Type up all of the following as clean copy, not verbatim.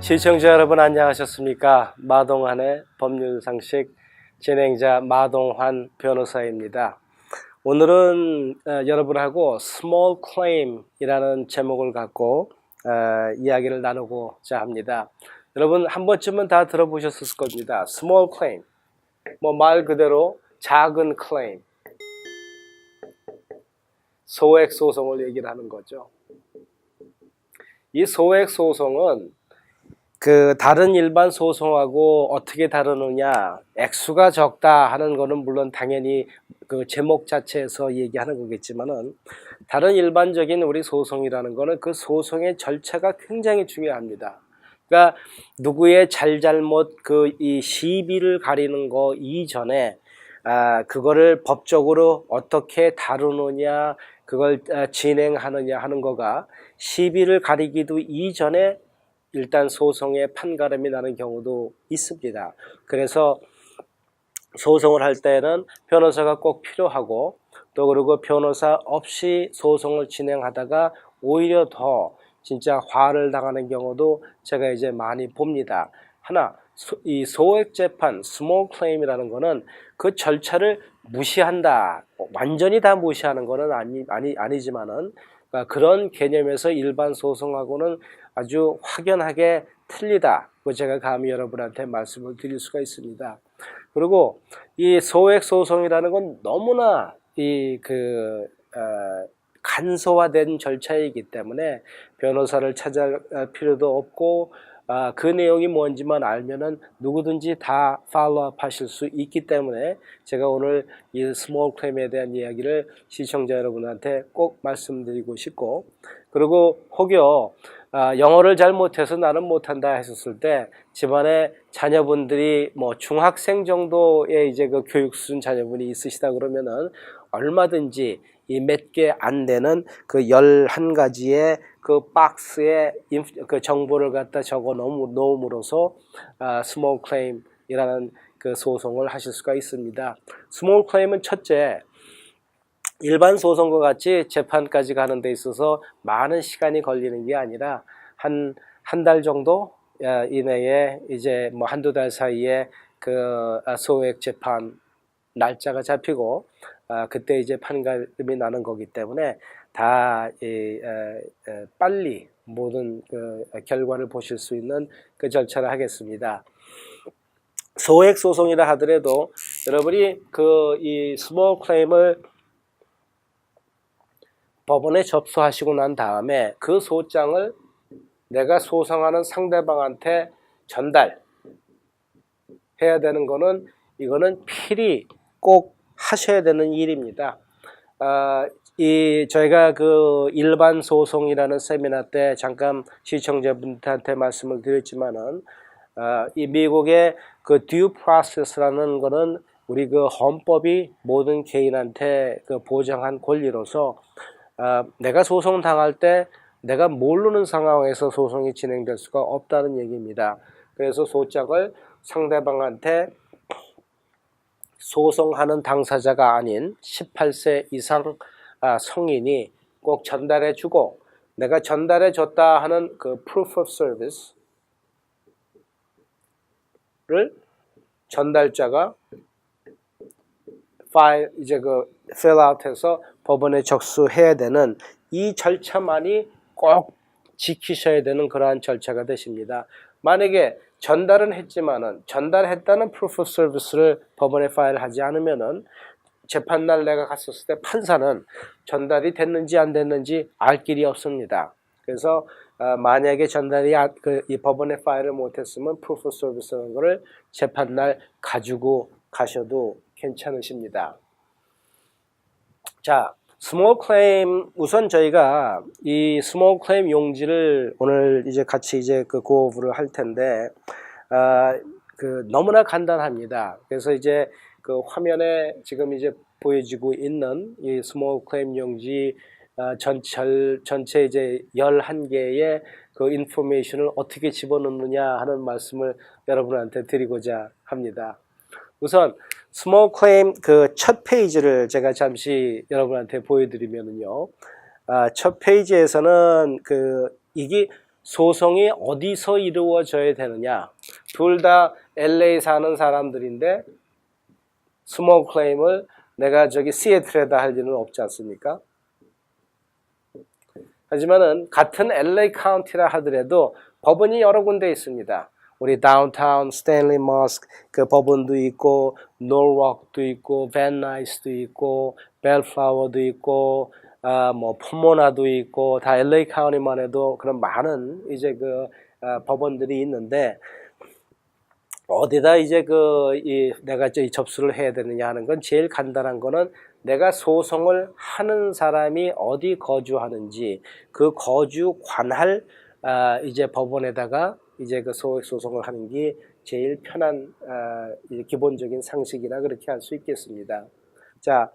시청자 여러분 안녕하셨습니까? 마동환의 법률상식 진행자 마동환 변호사입니다. 오늘은 여러분하고 Small Claim 이라는 제목을 갖고 이야기를 나누고자 합니다. 여러분 한 번쯤은 다 들어보셨을 겁니다. Small Claim, 말 그대로 작은 claim, 소액 소송을 얘기를 하는 거죠. 이 소액 소송은 다른 일반 소송하고 어떻게 다르느냐, 액수가 적다 하는 거는 물론 당연히 그 제목 자체에서 얘기하는 거겠지만은, 다른 일반적인 우리 소송이라는 거는 그 소송의 절차가 굉장히 중요합니다. 그러니까 누구의 잘잘못 이 시비를 가리는 거 이전에 그거를 법적으로 어떻게 다루느냐, 그걸 진행하느냐 하는 거가 시비를 가리기도 이전에 일단 소송의 판가름이 나는 경우도 있습니다. 그래서 소송을 할 때는 변호사가 꼭 필요하고, 또 그리고 변호사 없이 소송을 진행하다가 오히려 더 진짜 화를 당하는 경우도 제가 이제 많이 봅니다. 이 소액 재판, 스몰 클레임이라는 거는 그 절차를 무시한다, 완전히 다 무시하는 거는 아니지만은, 그런 개념에서 일반 소송하고는 아주 확연하게 틀리다. 제가 감히 여러분한테 말씀을 드릴 수가 있습니다. 그리고 이 소액 소송이라는 건 너무나 간소화된 절차이기 때문에 변호사를 찾아갈 필요도 없고, 그 내용이 뭔지만 알면은 누구든지 다 팔로우업 하실 수 있기 때문에 제가 오늘 이 스몰 클레임에 대한 이야기를 시청자 여러분한테 꼭 말씀드리고 싶고, 그리고 혹여 영어를 잘 못해서 나는 못한다 했었을 때 집안에 자녀분들이 중학생 정도의 이제 그 교육 수준 자녀분이 있으시다 그러면은 얼마든지 이 몇 개 안 되는 그 11가지의 그 박스에 그 정보를 갖다 적어 놓음으로써 스몰 클레임이라는 그 소송을 하실 수가 있습니다. 스몰 클레임은 첫째, 일반 소송과 같이 재판까지 가는 데 있어서 많은 시간이 걸리는 게 아니라 한 달 정도 이내에 이제 한두 달 사이에 그 소액 재판 날짜가 잡히고 그때 이제 판가름이 나는 거기 때문에 다 빨리 모든 그 결과를 보실 수 있는 그 절차를 하겠습니다. 소액 소송이라 하더라도 여러분이 이 스몰 클레임을 법원에 접수하시고 난 다음에 그 소장을 내가 소송하는 상대방한테 전달해야 되는 거는, 이거는 필히 꼭 하셔야 되는 일입니다. 저희가 그 일반 소송이라는 세미나 때 잠깐 시청자분들한테 말씀을 드렸지만은, 이 미국의 그 due process라는 거는 우리 그 헌법이 모든 개인한테 그 보장한 권리로서, 내가 소송 당할 때 내가 모르는 상황에서 소송이 진행될 수가 없다는 얘기입니다. 그래서 소장을 상대방한테 소송하는 당사자가 아닌 18세 이상 성인이 꼭 전달해 주고, 내가 전달해 줬다 하는 그 proof of service를 전달자가 fill out 해서 법원에 적수해야 되는 이 절차만이 꼭 지키셔야 되는 그러한 절차가 되십니다. 만약에 전달은 했지만은 전달했다는 proof of service를 법원에 파일하지 않으면은 재판날 내가 갔었을 때 판사는 전달이 됐는지 안 됐는지 알 길이 없습니다. 그래서 만약에 전달이 이 법원에 파일을 못했으면 proof of service라는 거를 재판날 가지고 가셔도 괜찮으십니다. 자, 스몰 클레임, 우선 저희가 이 스몰 클레임 용지를 오늘 이제 같이 이제 고오브를 할 텐데, 너무나 간단합니다. 그래서 이제 그 화면에 지금 이제 보여지고 있는 이 스몰 클레임 용지 전체 이제 11개의 그 인포메이션을 어떻게 집어넣느냐 하는 말씀을 여러분한테 드리고자 합니다. 우선 스몰 클레임 그 첫 페이지를 제가 잠시 여러분한테 보여드리면은요, 첫 페이지에서는 이게 소송이 어디서 이루어져야 되느냐? 둘 다 LA 사는 사람들인데 스몰 클레임을 내가 저기 시애틀에다 할 일은 없지 않습니까? 하지만은 같은 LA 카운티라 하더라도 법원이 여러 군데 있습니다. 우리 다운타운 스탠리 머스크 그 법원도 있고, 노르웍도 있고, 밴 나이스도 있고, 벨플라워도 있고, 뭐 포모나도 있고, 다 LA 카운티만 해도 그런 많은 이제 그 법원들이 있는데 어디다 이제 내가 이 접수를 해야 되느냐 하는 건 제일 간단한 거는 내가 소송을 하는 사람이 어디 거주하는지 그 거주 관할 이제 법원에다가 이제 그 소액 소송을 하는 게 제일 편한 기본적인 상식이라 그렇게 할 수 있겠습니다. 자,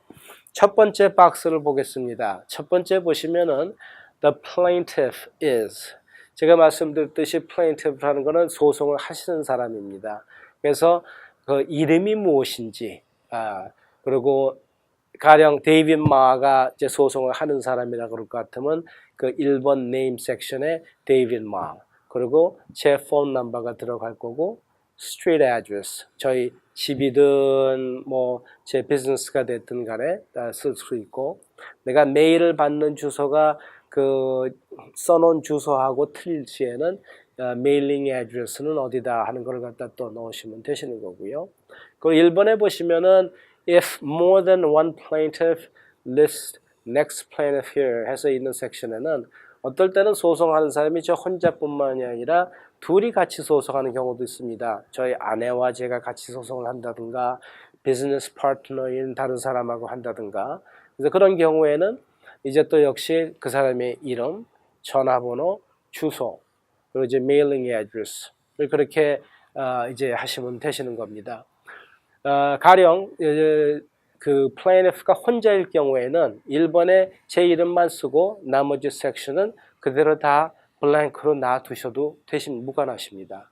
첫 번째 박스를 보겠습니다. 첫 번째 보시면은 the plaintiff is 제가 말씀드렸듯이 plaintiff라는 것은 소송을 하시는 사람입니다. 그래서 그 이름이 무엇인지 그리고 가령 데이빗 마가 이제 소송을 하는 사람이라 그럴 것 같으면 그 1번 네임 섹션에 데이빗 마 그리고 제 폰 넘버가 들어갈 거고 street address 저희 집이든 뭐 제 비즈니스가 됐든 간에 쓸 수 있고 내가 메일을 받는 주소가 그 써놓은 주소하고 틀릴 시에는 메일링 애드레스는 어디다 하는 걸 갖다 또 넣으시면 되시는 거고요. 그 1번에 보시면은 if more than one plaintiff list next plaintiff here 해서 있는 섹션에는 어떨 때는 소송하는 사람이 저 혼자뿐만이 아니라 둘이 같이 소송하는 경우도 있습니다. 저희 아내와 제가 같이 소송을 한다든가 비즈니스 파트너인 다른 사람하고 한다든가 그래서 그런 경우에는 이제 또 역시 그 사람의 이름, 전화번호, 주소, 그리고 이제 메일링 애드레스를 그렇게 이제 하시면 되시는 겁니다. 가령 그 plaintiff가 혼자일 경우에는 1번에 제 이름만 쓰고 나머지 섹션은 그대로 다 블랭크로 놔두셔도 무관하십니다.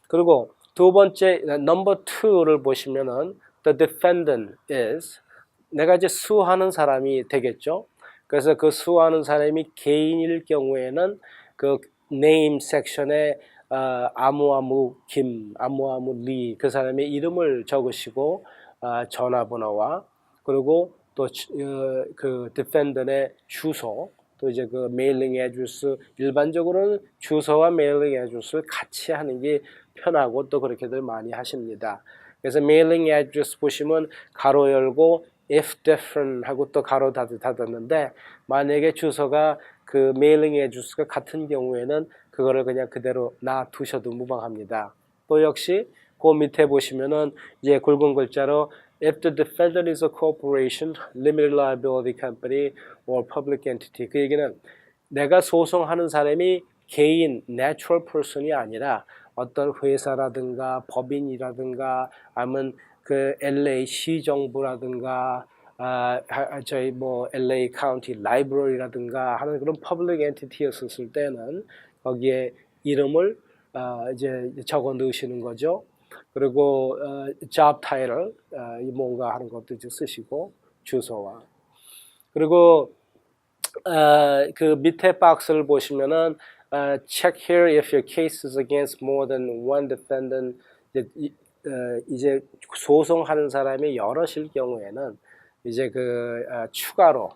그리고 두 번째 넘버 2를 보시면은 the defendant is 내가 이제 수하는 사람이 되겠죠. 그래서 그 수하는 사람이 개인일 경우에는 그 name 섹션에 아무아무 김, 아무아무 리 그 사람의 이름을 적으시고 전화번호와 그리고 또 그 defendant의 주소 또 이제 그 메일링 애드레스 일반적으로는 주소와 메일링 애드레스를 같이 하는 게 편하고 또 그렇게들 많이 하십니다. 그래서 메일링 애드레스 보시면 가로 열고 if different 하고 또 가로 닫았는데 만약에 주소가 그 메일링 애드레스가 같은 경우에는 그거를 그냥 그대로 놔두셔도 무방합니다. 또 역시 그 밑에 보시면은 이제 굵은 글자로 if the defendant is a corporation, limited liability company or public entity 그 얘기는 내가 소송하는 사람이 개인 natural person이 아니라 어떤 회사라든가 법인이라든가 아니면 그 LA 시정부라든가 저희 뭐 LA 카운티 라이브러리라든가 하는 그런 퍼블릭 엔티티였을 때는 거기에 이름을 이제 적어 넣으시는 거죠. 그리고 job title 뭔가 하는 것도 이제 쓰시고 주소와 그리고 그 밑에 박스를 보시면은 check here if your case is against more than one defendant 이제 소송하는 사람이 여럿일 경우에는 이제 그 추가로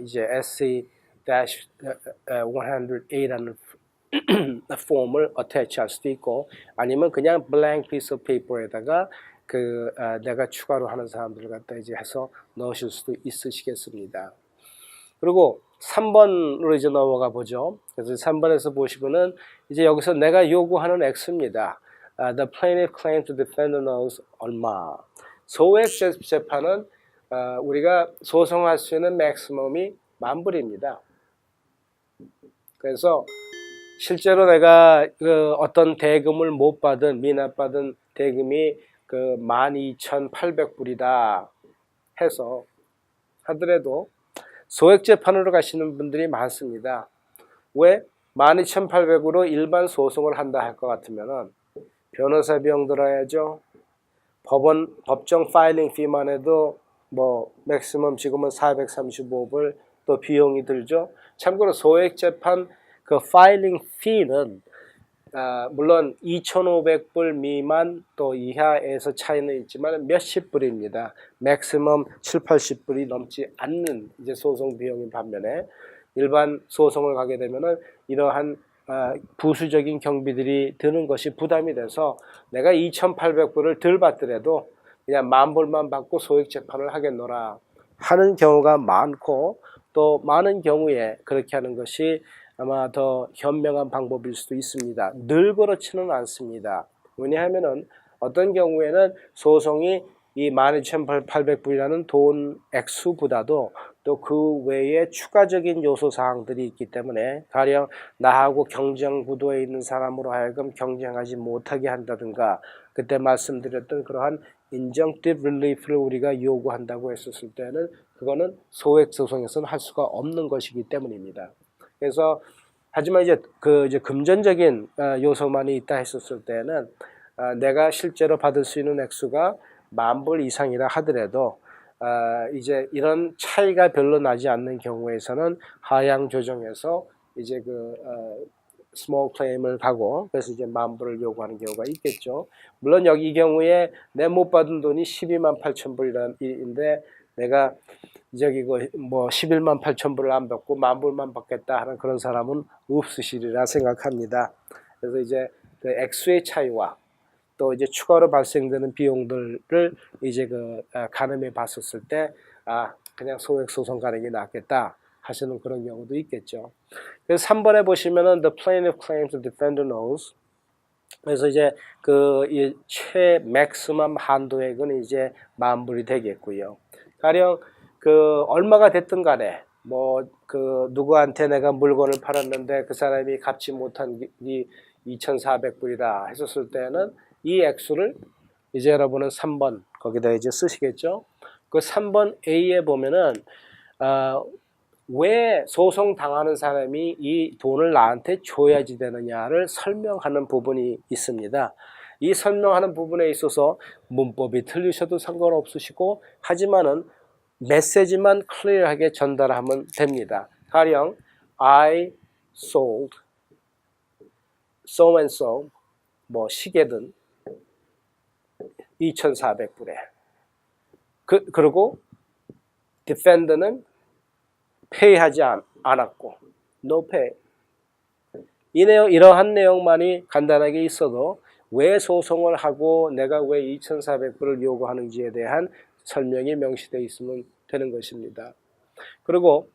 이제 SC-108라는 폼을 attach할 수도 있고 아니면 그냥 blank piece of paper에다가 그 내가 추가로 하는 사람들을 갖다 이제 해서 넣으실 수도 있으시겠습니다. 그리고 3번으로 이제 넘어가 보죠. 그래서 3번에서 보시면은 이제 여기서 내가 요구하는 액수입니다. The plaintiff claims to defendant knows 얼마. 소액 재판은 우리가 소송할 수 있는 맥시멈이 $10,000입니다. 그래서 실제로 내가 그 어떤 대금을 못 받은 미납받은 대금이 그 12,800불이다 해서 하더라도 소액 재판으로 가시는 분들이 많습니다. 왜? 12,800으로 일반 소송을 한다 할 것 같으면은 변호사 비용 들어야죠. 법정 파일링 피만 해도 뭐 맥시멈 지금은 435불 또 비용이 들죠. 참고로 소액 재판 그 파일링 fee는 물론 2,500불 미만 또 이하에서 차이는 있지만 몇십 불입니다. 맥시멈 7, 80불이 넘지 않는 이제 소송 비용인 반면에 일반 소송을 가게 되면은 이러한 부수적인 경비들이 드는 것이 부담이 돼서 내가 2,800불을 덜 받더라도 그냥 10,000불만 받고 소액 재판을 하겠노라 하는 경우가 많고, 또 많은 경우에 그렇게 하는 것이 아마 더 현명한 방법일 수도 있습니다. 늘 그렇지는 않습니다. 왜냐하면은 어떤 경우에는 소송이 이 12,800불이라는 돈 액수보다도 또 그 외에 추가적인 요소 사항들이 있기 때문에 가령 나하고 경쟁 구도에 있는 사람으로 하여금 경쟁하지 못하게 한다든가, 그때 말씀드렸던 그러한 injunctive relief를 우리가 요구한다고 했었을 때는 그거는 소액 소송에서는 할 수가 없는 것이기 때문입니다. 그래서 하지만 이제 금전적인 요소만이 있다 했었을 때는 내가 실제로 받을 수 있는 액수가 10,000불 이상이라 하더라도 이제 이런 차이가 별로 나지 않는 경우에서는 하향 조정해서 이제 스몰 클레임을 가고, 그래서 이제 10,000불을 요구하는 경우가 있겠죠. 물론 여기 이 경우에 내 못 받은 돈이 128,000불인데 내가 뭐 118,000불을 안 받고 10,000불만 받겠다 하는 그런 사람은 없으시리라 생각합니다. 그래서 이제 그 액수의 차이와 또 이제 추가로 발생되는 비용들을 이제 가늠해 봤었을 때 그냥 소액 소송 가는 게 낫겠다 하시는 그런 경우도 있겠죠. 그래서 3번에 보시면은 the plaintiff claims the defendant knows. 그래서 이제 이 최맥시멈 한도액은 이제 10,000불이 되겠고요. 가령 얼마가 됐든 간에 뭐 누구한테 내가 물건을 팔았는데 그 사람이 갚지 못한 게 2,400불이다 했었을 때는 이 액수를 이제 여러분은 3번 거기다 이제 쓰시겠죠. 그 3번 A에 보면은 왜 소송 당하는 사람이 이 돈을 나한테 줘야지 되느냐를 설명하는 부분이 있습니다. 이 설명하는 부분에 있어서 문법이 틀리셔도 상관없으시고, 하지만은 메시지만 클리어하게 전달하면 됩니다. 가령 I sold so and so 뭐 시계든 2,400불에 그리고 defendant은 페이하지 않았고 no pay. 이러한 내용만이 간단하게 있어도 왜 소송을 하고 내가 왜 2,400불을 요구하는지에 대한 설명이 명시되어 있으면 되는 것입니다. 그리고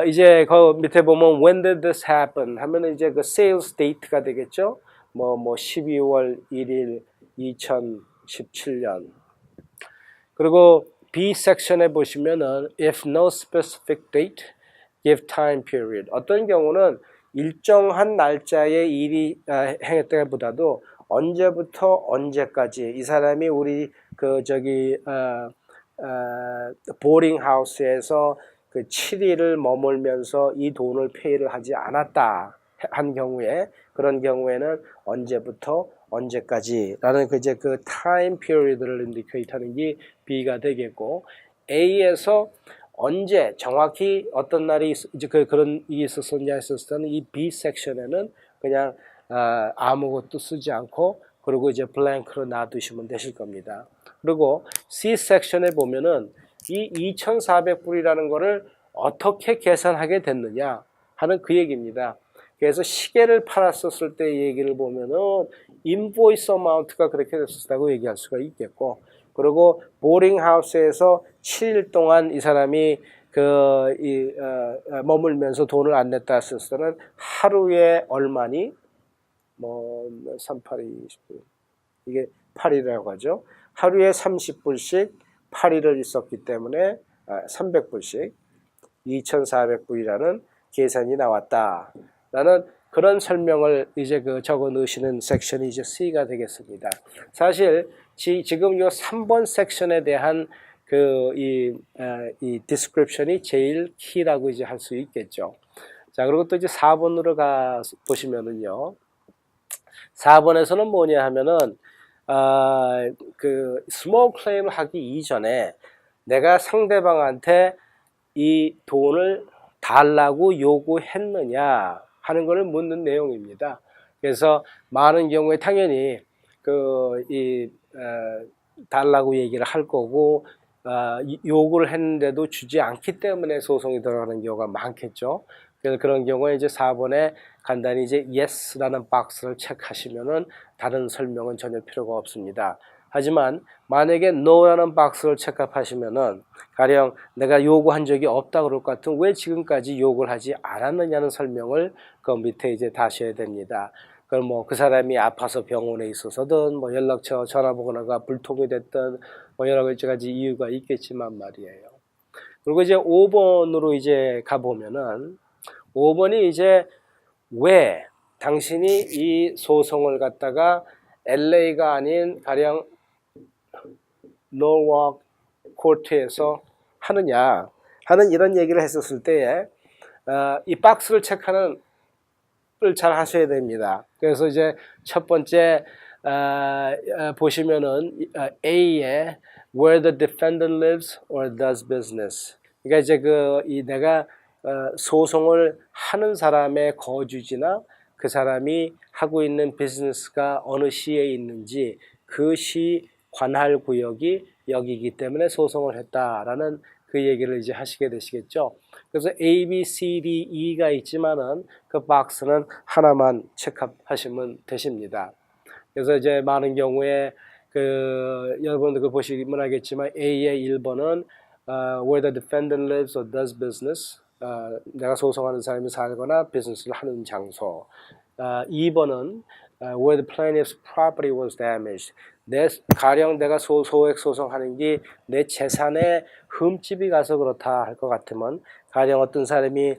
이제 그 밑에 보면 when did this happen 하면 이제 그 sales date가 되겠죠. 뭐 12월 1일 2017년. 그리고 B 섹션에 보시면은 if no specific date, give time period. 어떤 경우는 일정한 날짜에 일이 행했다기보다도 언제부터 언제까지 이 사람이 우리 보링 하우스에서 7일을 머물면서 이 돈을 페이를 하지 않았다 한 경우에, 그런 경우에는 언제부터 언제까지라는 그 타임 피리어드를 인디케이트 하는 게 B가 되겠고, A에서 언제 정확히 어떤 날이 이제 그런 일이 있었었냐 했었을 때는 이 B 섹션에는 그냥 아무것도 쓰지 않고 그리고 이제 블랭크로 놔두시면 되실 겁니다. 그리고 C 섹션에 보면은 이 2,400불이라는 거를 어떻게 계산하게 됐느냐 하는 그 얘기입니다. 그래서 시계를 팔았었을 때 얘기를 보면은 인보이스 어마운트가 그렇게 됐었다고 얘기할 수가 있겠고, 그리고 보링 하우스에서 7일 동안 이 사람이 머물면서 돈을 안 냈다 했을 때는 하루에 얼마니? 38이 이게 8일이라고 하죠. 하루에 30불씩 8일을 있었기 때문에 300불씩 2,400불이라는 계산이 나왔다 라는 그런 설명을 이제 적어 넣으시는 섹션이 이제 C가 되겠습니다. 사실 지금 이 3번 섹션에 대한 이 description이 제일 키라고 이제 할 수 있겠죠. 자, 그리고 또 이제 4번으로 가 보시면은요. 4번에서는 뭐냐 하면은 스몰 클레임을 하기 이전에 내가 상대방한테 이 돈을 달라고 요구했느냐 하는 것을 묻는 내용입니다. 그래서 많은 경우에 당연히 달라고 얘기를 할 거고 요구를 했는데도 주지 않기 때문에 소송이 들어가는 경우가 많겠죠. 그래서 그런 경우에 이제 4번에 간단히 이제 yes라는 박스를 체크하시면은 다른 설명은 전혀 필요가 없습니다. 하지만 만약에 no라는 박스를 체크하시면은 가령 내가 요구한 적이 없다 그럴 것 같으면 왜 지금까지 요구를 하지 않았느냐는 설명을 그 밑에 이제 다셔야 됩니다. 그럼 뭐 그 사람이 아파서 병원에 있어서든 뭐 연락처 전화번호가 불통이 됐든 뭐 여러 가지 이유가 있겠지만 말이에요. 그리고 이제 5번으로 이제 가보면은 5번이 이제 왜 당신이 이 소송을 갖다가 LA가 아닌 가령 노워크 코트에서 하느냐 하는 이런 얘기를 했었을 때에 이 박스를 체크하는 을 잘 하셔야 됩니다. 그래서 이제 첫 번째 보시면은 A에 where the defendant lives or does business. 그러니까 이제 내가 소송을 하는 사람의 거주지나 그 사람이 하고 있는 비즈니스가 어느 시에 있는지 그 시 관할 구역이 여기이기 때문에 소송을 했다라는 그 얘기를 이제 하시게 되시겠죠. 그래서 A, B, C, D, E가 있지만은 그 박스는 하나만 체크하시면 되십니다. 그래서 이제 많은 경우에 여러분들 보시면 알겠지만 A의 1번은 where the defendant lives or does business. 내가 소송하는 사람이 살거나 비즈니스를 하는 장소. 2번은 where the plaintiff's property was damaged. 가령 내가 소액 소송하는 게 내 재산에 흠집이 가서 그렇다 할 것 같으면 가령 어떤 사람이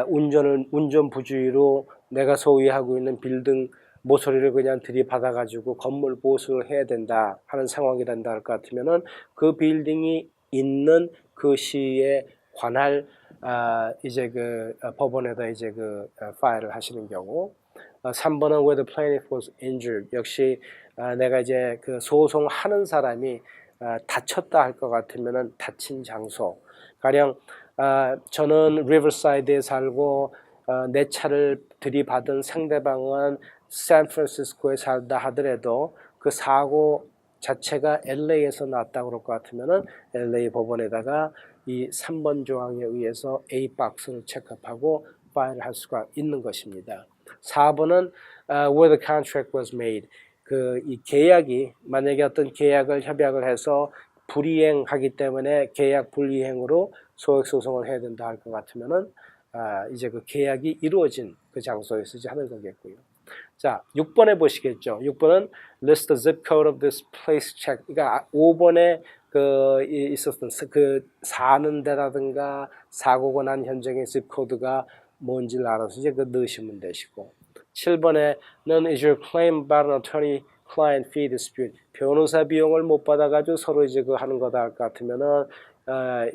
운전 부주의로 내가 소유하고 있는 빌딩 모서리를 그냥 들이받아가지고 건물 보수를 해야 된다 하는 상황이 된다 할 것 같으면은 그 빌딩이 있는 그 시에 관할 이제 법원에다 이제 파일을 하시는 경우. 3번은 where the plaintiff was injured. 역시 내가 이제 소송하는 사람이 다쳤다 할 것 같으면은 다친 장소. 가령 저는 리버사이드에 살고 내 차를 들이받은 상대방은 샌프란시스코에 살다 하더라도 그 사고 자체가 LA에서 났다고 그럴 것 같으면은 LA 법원에다가 이 3번 조항에 의해서 A 박스를 체크하고 파일을 할 수가 있는 것입니다. 4번은 where the contract was made. 이 계약이 만약에 어떤 협약을 해서 불이행하기 때문에 계약 불이행으로 소액 소송을 해야 된다 할 것 같으면은 이제 그 계약이 이루어진 그 장소에서 이제 하는 거겠고요. 자, 6번에 보시겠죠. 6번은 list the zip code of this place check. 그러니까 5번에 있었던 사는 데라든가 사고가 난 현장의 zip code가 뭔지를 알아서 이제 넣으시면 되시고. 7번에는 is your claim about an attorney-client fee dispute. 변호사 비용을 못 받아가지고 서로 이제 하는 거다 할 것 같으면은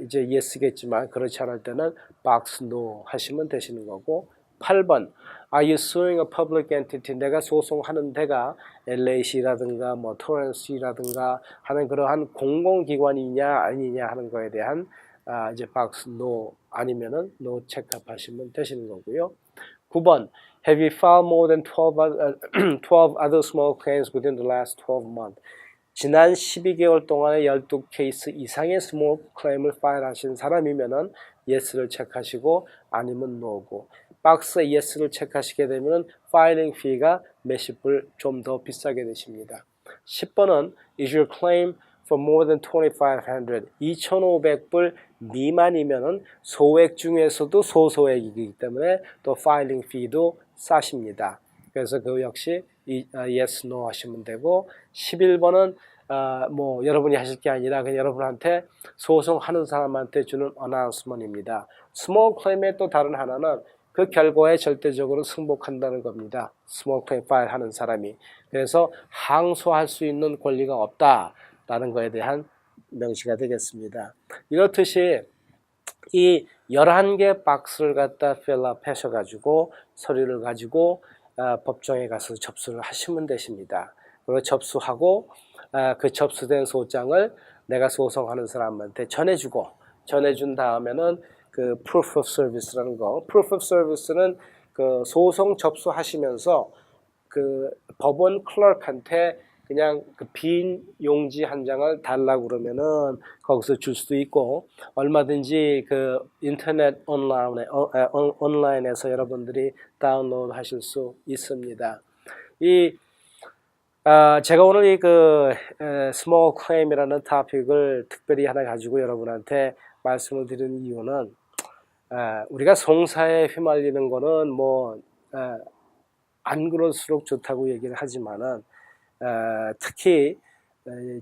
이제 yes겠지만 그렇지 않을 때는 box no 하시면 되시는 거고. 8번 Are you suing a public entity? 내가 소송하는 데가 LA시라든가 뭐 토렌시라든가 하는 그러한 공공기관이냐 아니냐 하는 거에 대한 이제 box no 아니면은 no 체크하시면 되시는 거고요. 9번 Have you filed more than 12 other small claims within the last 12 months? 지난 12개월 동안에 12케이스 이상의 small claim을 파일하신 사람이면은 yes를 체크하시고 아니면 no고. 박스에 yes를 체크하시게 되면 파일링 피가 몇십 불 좀 더 비싸게 되십니다. 10번은 Is your claim for more than 2,500? 2,500불 미만이면은 소액 중에서도 소소액이기 때문에 또 파일링 피도 싸십니다. 그래서 역시 yes, no 하시면 되고 11번은 뭐 여러분이 하실 게 아니라 그냥 여러분한테 소송하는 사람한테 주는 어나운스먼트입니다. 스몰 클레임의 또 다른 하나는 그 결과에 절대적으로 승복한다는 겁니다. 스몰 클레임 파일 하는 사람이. 그래서 항소할 수 있는 권리가 없다라는 거에 대한 명시가 되겠습니다. 이렇듯이 이 11개 박스를 갖다 필업 하셔가지고 서류를 가지고 법정에 가서 접수를 하시면 되십니다. 그리고 접수하고 그 접수된 소장을 내가 소송하는 사람한테 전해준 다음에는 proof of service라는 거. proof of service는 그 소송 접수하시면서 그 법원 클럭한테 그냥 그 빈 용지 한 장을 달라고 그러면은 거기서 줄 수도 있고, 얼마든지 그 인터넷 온라인에서 여러분들이 다운로드 하실 수 있습니다. 제가 오늘 이 small claim이라는 토픽을 특별히 하나 가지고 여러분한테 말씀을 드리는 이유는, 우리가 송사에 휘말리는 거는 안 그럴수록 좋다고 얘기를 하지만은, 특히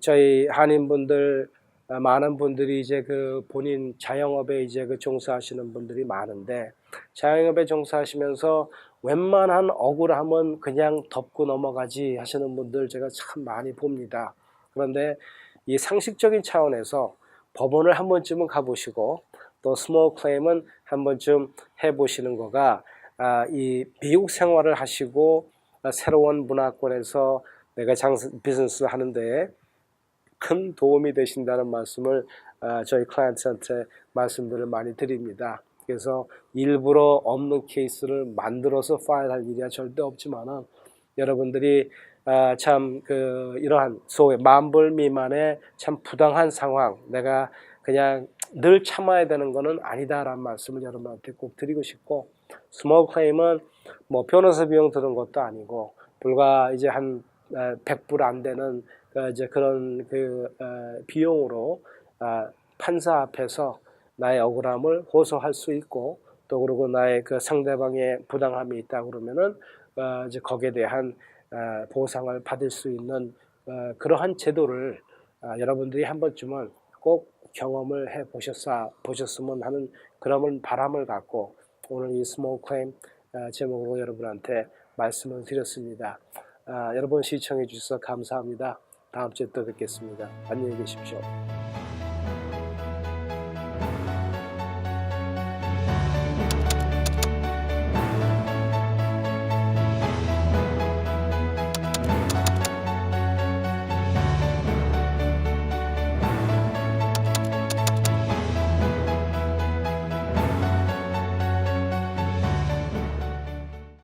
저희 한인분들 많은 분들이 이제 그 본인 자영업에 이제 그 종사하시는 분들이 많은데, 자영업에 종사하시면서 웬만한 억울함은 그냥 덮고 넘어가지 하시는 분들 제가 참 많이 봅니다. 그런데 이 상식적인 차원에서 법원을 한 번쯤은 가보시고 또 스몰 클레임은 한 번쯤 해보시는 거가, 이 미국 생활을 하시고 새로운 문화권에서 내가 비즈니스 하는데 큰 도움이 되신다는 말씀을 저희 클라이언트한테 말씀들을 많이 드립니다. 그래서 일부러 없는 케이스를 만들어서 파일할 일이야 절대 없지만은, 여러분들이 참 이러한 소위 만불 미만의 참 부당한 상황, 내가 그냥 늘 참아야 되는 거는 아니다라는 말씀을 여러분한테 꼭 드리고 싶고, 스몰 클레임은 뭐 변호사 비용 드는 것도 아니고 불과 이제 한 100불 안 되는 이제 그런 비용으로 판사 앞에서 나의 억울함을 호소할 수 있고, 또 그리고 나의 그 상대방의 부당함이 있다 그러면은 이제 거기에 대한 보상을 받을 수 있는 그러한 제도를 여러분들이 한 번쯤은 꼭 경험을 해 보셨으면 하는 그런 바람을 갖고 오늘 이 스몰 클레임 제목으로 여러분한테 말씀을 드렸습니다. 여러분 시청해 주셔서 감사합니다. 다음 주에 또 뵙겠습니다. 안녕히 계십시오.